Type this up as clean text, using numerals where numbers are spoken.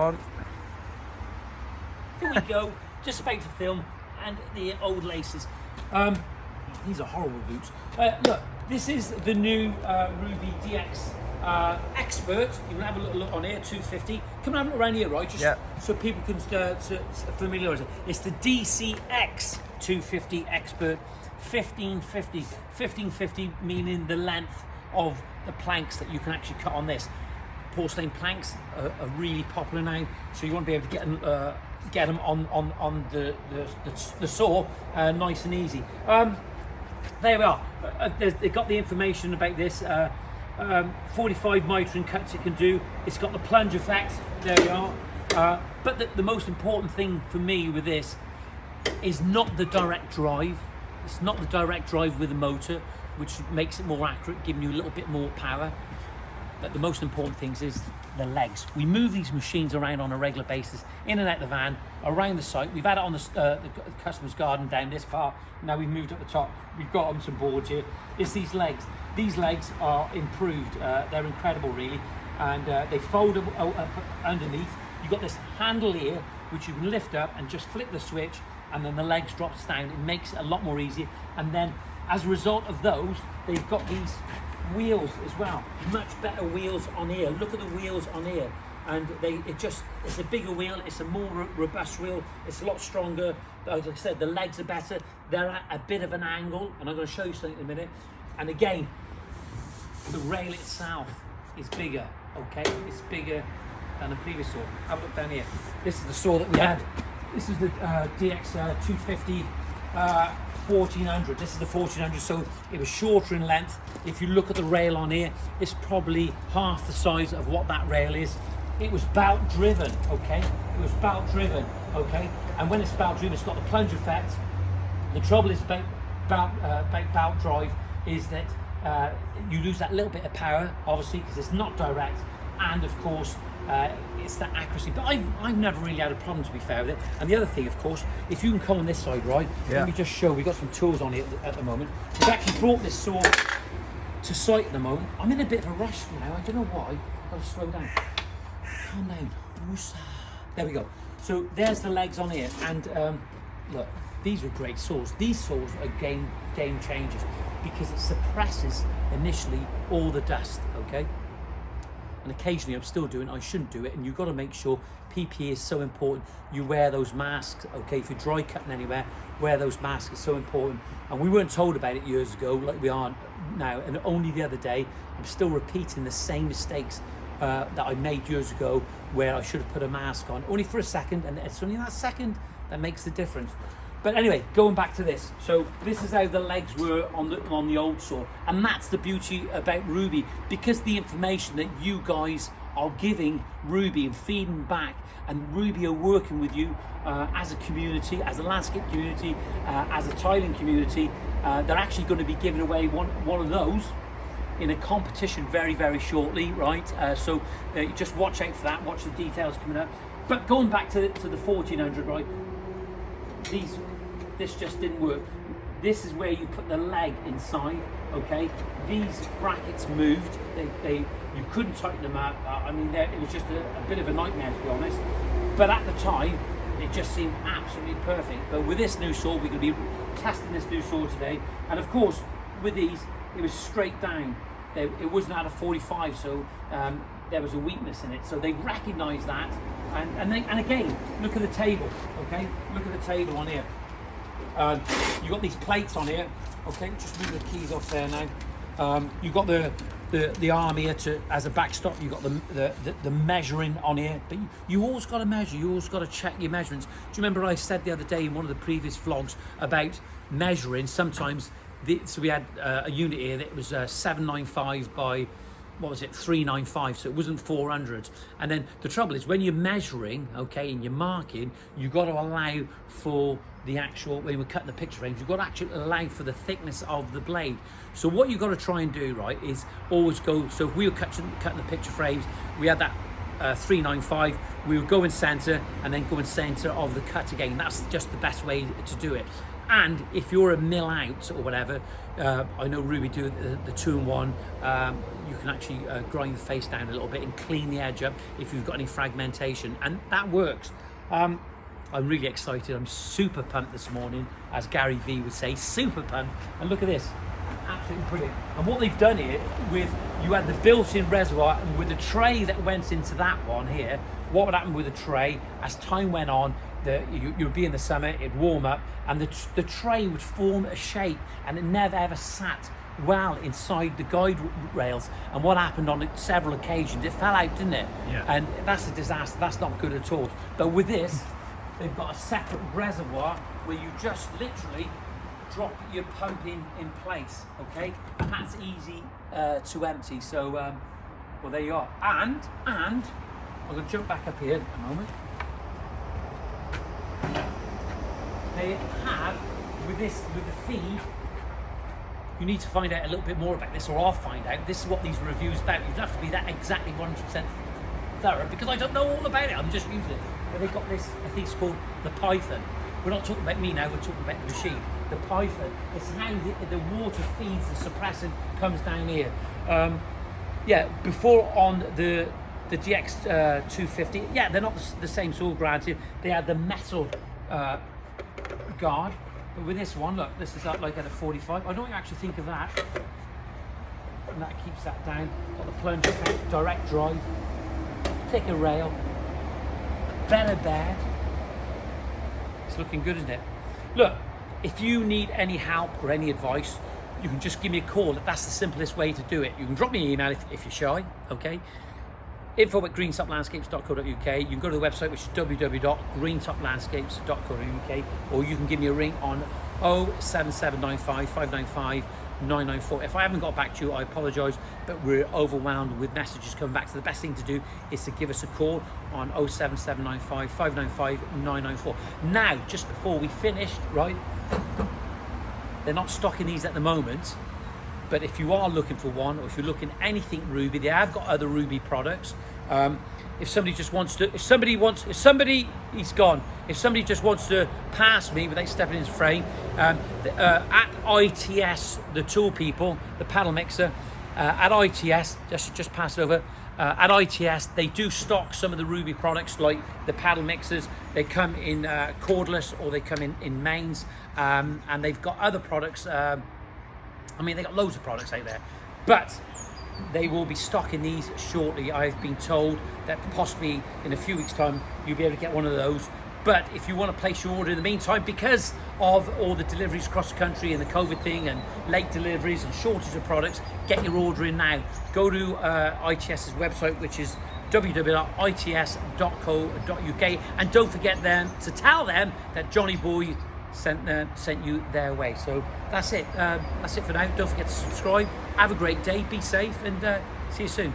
on. Here we go, just about to film, and the old laces. These are horrible boots. Look, this is the new Rubi DX Expert. You can have a little look on here, 250. Come and have a look around here, right? Just so people can familiarise it. It's the DCX 250 Expert 1550. 1550 meaning the length of the planks that you can actually cut on this. Porcelain planks are really popular now, so you want to be able to get them on the saw nice and easy. There we are. They've got the information about this. 45 mitron cuts it can do. It's got the plunge effect. There we are. But the most important thing for me with this is not the direct drive. It's not the direct drive with the motor, which makes it more accurate, giving you a little bit more power. But the most important thing is the legs. We move these machines around on a regular basis, in and out the van, around the site. We've had it on the customer's garden down this part. Now we've moved up the top. We've got on some boards here. It's these legs. These legs are improved. They're incredible, really. And they fold up underneath. You've got this handle here, which you can lift up and just flip the switch, and then the legs drops down. It makes it a lot more easy. And then as a result of those, they've got these wheels as well, much better wheels on here. Look at the wheels on here, and it's a bigger wheel, it's a more robust wheel, it's a lot stronger. Like I said, the legs are better, they're at a bit of an angle, and I'm going to show you something in a minute. And again, the rail itself is bigger, okay? It's bigger than the previous saw. Have a look down here. This is the saw that we had. This is the DX 250 1400. This is the 1400, so it was shorter in length. If you look at the rail on here, it's probably half the size of what that rail is. It was belt driven, okay? It was belt driven, okay? And when it's belt driven, it's got the plunge effect. The trouble is about belt drive is that you lose that little bit of power, obviously, because it's not direct, and of course, it's that accuracy. But I've never really had a problem, to be fair with it. And the other thing, of course, if you can come on this side, right? Let me just show. We've got some tools on here at the moment. We've actually brought this saw to site at the moment. I'm in a bit of a rush now. I don't know why. I've got to slow down. Calm down. There we go. So there's the legs on here. And look, these are great saws. These saws are game changers because it suppresses initially all the dust, okay? And occasionally I'm still doing it, I shouldn't do it, and you've got to make sure PPE is so important. You wear those masks, okay? If you're dry cutting anywhere, wear those masks, it's so important. And we weren't told about it years ago like we are now, and only the other day I'm still repeating the same mistakes that I made years ago, where I should have put a mask on, only for a second, and it's only that second that makes the difference. But anyway, going back to this. So this is how the legs were on the old saw. And that's the beauty about Rubi, because the information that you guys are giving Rubi and feeding back, and Rubi are working with you as a community, as a landscape community, as a tiling community. They're actually going to be giving away one of those in a competition very, very shortly, right? So just watch out for that, watch the details coming up. But going back to the 1400, right? This just didn't work. This is where you put the leg inside, okay? These brackets moved. You couldn't tighten them up. I mean, it was just a bit of a nightmare, to be honest. But at the time, it just seemed absolutely perfect. But with this new saw, we're going to be testing this new saw today. And of course, with these, it was straight down. It wasn't at a 45, so there was a weakness in it. So they recognised that. And again, look at the table, okay? Look at the table on here. You've got these plates on here, okay? Just move the keys off there now. You've got the arm here as a backstop. You've got the measuring on here, but you always got to measure. You always got to check your measurements. Do you remember I said the other day in one of the previous vlogs about measuring? Sometimes, so we had a unit here that was 795 by, what was it, 395, so it wasn't 400. And then the trouble is, when you're measuring, okay, and you're marking, you've got to allow for the actual, when we're cutting the picture frames, you've got to actually allow for the thickness of the blade. So what you've got to try and do, right, is always go, so if we were cutting the picture frames, we had that 395, we would go in center and then go in center of the cut again. That's just the best way to do it. And if you're a mill out or whatever, I know Rubi do the 2-in-1. You can actually grind the face down a little bit and clean the edge up if you've got any fragmentation, and that works. I'm really excited. I'm super pumped this morning, as Gary V would say, super pumped. And look at this, absolutely brilliant. And what they've done here, with you had the built-in reservoir, and with the tray that went into that one here, what would happen with the tray as time went on? You'd be in the summer, it'd warm up, and the tray would form a shape, and it never ever sat well inside the guide rails. And what happened on several occasions, it fell out, didn't it? Yeah. And that's a disaster. That's not good at all. But with this, they've got a separate reservoir where you just literally drop your pump in place, okay? And that's easy to empty. So, well, there you are. And I'm going to jump back up here a moment. They have, with the feed, you need to find out a little bit more about this, or I'll find out. This is what these reviews about. You don't have to be that exactly 100% thorough, because I don't know all about it. I'm just using it. But they've got this, I think it's called the Python. We're not talking about me now, we're talking about the machine. The Python. It's how the water feeds the suppressant, comes down here. Yeah, before on the DX 250, yeah, they're not the same, so all granted. They had the metal guard, but with this one, look, this is like at a 45. I don't actually think of that, and that keeps that down. Got the plunger, direct drive, thicker rail, better bed. It's looking good, isn't it? Look, if you need any help or any advice, you can just give me a call. That's the simplest way to do it. You can drop me an email if you're shy, okay? info@greentoplandscapes.co.uk. You can go to the website, which is www.greentoplandscapes.co.uk, or you can give me a ring on 07795 595 994. If I haven't got back to you, I apologise, but we're overwhelmed with messages coming back. So the best thing to do is to give us a call on 07795 595 994. Now, just before we finished, right, they're not stocking these at the moment, but if you are looking for one, or if you're looking anything Rubi, they have got other Rubi products. If somebody just wants to, he's gone. If somebody just wants to pass me without stepping in his frame, at ITS, the tool people, the paddle mixer, at ITS, just pass it over. At ITS, they do stock some of the Rubi products, like the paddle mixers. They come in cordless, or they come in mains, and they've got other products. I mean, they got loads of products out there, but they will be stocking these shortly. I've been told that possibly in a few weeks' time you'll be able to get one of those. But if you want to place your order in the meantime, because of all the deliveries across the country and the COVID thing and late deliveries and shortage of products, get your order in now. Go to ITS's website, which is www.its.co.uk, and don't forget them to tell them that Johnny Boy sent you their way. So that's it. That's it for now. Don't forget to subscribe. Have a great day. Be safe, and see you soon.